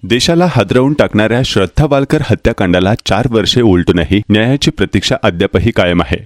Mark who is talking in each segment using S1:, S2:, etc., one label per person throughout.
S1: देशाला हादरवून टाकणाऱ्या श्रद्धा वालकर हत्याकांडाला 4 वर्षे उलटूनही न्यायाची प्रतीक्षा अद्यापही कायम आहे.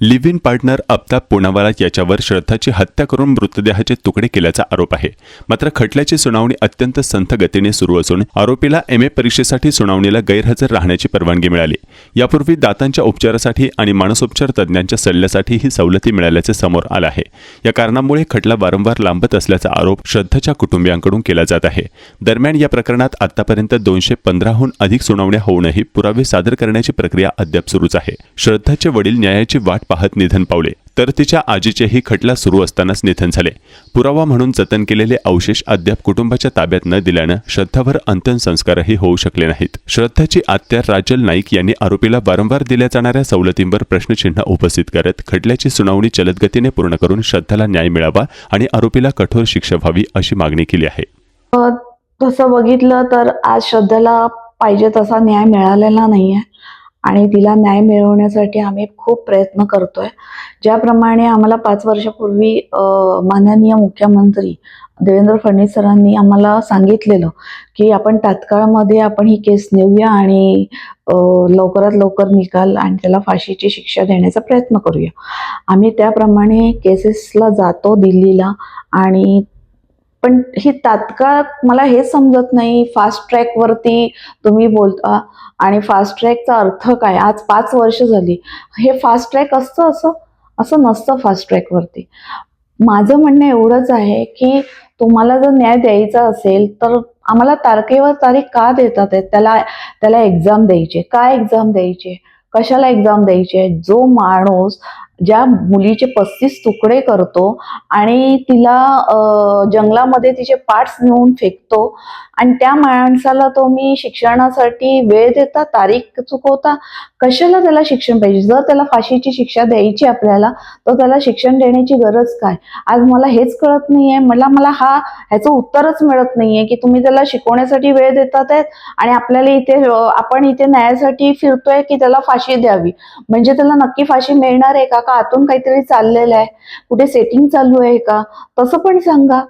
S1: Live in partner Aftab Poonawala याच्यावर श्रद्धाची हत्या करून मृतदेहाचे तुकडे केल्याचा आरोप आहे. मात्र खटल्याची सुनावणी अत्यंत संथ गतीने सुरू असून आरोपीला MA परीक्षेसाठी सुनावणीला गैरहजर राहण्याची परवानगी मिळाली. यापूर्वी दातांच्या उपचारासाठी आणि मानसोपचार तज्ज्ञांच्या सल्ल्यासाठी ही सवलती मिळाल्याचे समोर आलं आहे. या कारणामुळे खटला वारंवार लांबत असल्याचा आरोप श्रद्धाच्या कुटुंबियांकडून केला जात आहे. दरम्यान या प्रकरणात आतापर्यंत 215हून अधिक सुनावण्या होऊनही पुरावे सादर करण्याची प्रक्रिया अद्याप सुरूच आहे. श्रद्धाचे वडील न्यायाची वाट पाहत निधन पावले तर तिच्या आजीचेही खटला सुरू असतानाच निधन झाले. पुरावा म्हणून जतन केलेले अवशेष अद्याप कुटुंबाच्या ताब्यात न दिल्यानं श्रद्धावर अंत्यसंस्कारही होऊ शकले नाहीत. श्रद्धाची आत्या राजल नाईक यांनी आरोपीला वारंवार दिल्या जाणाऱ्या सवलतींवर प्रश्नचिन्ह उपस्थित करत खटल्याची सुनावणी जलद गतीने पूर्ण करून श्रद्धाला न्याय मिळावा आणि आरोपीला कठोर शिक्षा व्हावी अशी मागणी केली आहे.
S2: तसं बघितलं तर आज श्रद्धाला पाहिजे तसा न्याय मिळालेला नाहीये आणि तिला न्याय मिळवण्यासाठी आम्ही खूप प्रयत्न करतोय. ज्याप्रमाणे आम्हाला 5 वर्षापूर्वी माननीय मुख्यमंत्री देवेंद्र फडणवीस सरांनी आम्हाला सांगितलेलं की आपण तात्काळमध्ये आपण ही केस नेऊया आणि लवकरात लवकर निकाल आणि त्याला फाशीची शिक्षा देण्याचा प्रयत्न करूया. आम्ही त्याप्रमाणे केसेसला जातो दिल्लीला आणि पण ही तात्काळ मला हे समजत नाही, फास्ट ट्रॅकवरती तुम्ही बोलता आणि फास्ट ट्रॅकचा अर्थ काय? आज 5 वर्ष झाली, हे फास्ट ट्रॅक असतं? असं नसतं फास्ट ट्रॅकवरती. माझं म्हणणं एवढंच आहे की तुम्हाला जर न्याय द्यायचा असेल तर आम्हाला तारखेवर तारीख का देतात आहेत? त्याला एक्झाम द्यायचे, काय एक्झाम द्यायचे, कशाला एक्झाम द्यायचे? जो माणूस ज्या मुलीचे 35 तुकडे करतो आणि तिला जंगलामध्ये तिचे पार्ट्स नेऊन फेकतो आणि त्या माणसाला तुम्ही शिक्षणासाठी वेळ देता, तारीख चुकवता, कशाला त्याला शिक्षण पाहिजे? जर त्याला फाशीची शिक्षा द्यायची आपल्याला तर त्याला शिक्षण देण्याची गरज काय? आज मला हेच कळत नाहीये. मला ह्याचं उत्तरच मिळत नाहीये की तुम्ही त्याला शिकवण्यासाठी वेळ देतात आहेत आणि आपल्याला आपण इथे न्यायासाठी फिरतोय की त्याला फाशी द्यावी. म्हणजे त्याला नक्की फाशी मिळणार आहे का आतून काहीतरी चाललेलं आहे, कुठे सेटिंग चालू आहे का? तसं पण सांगा.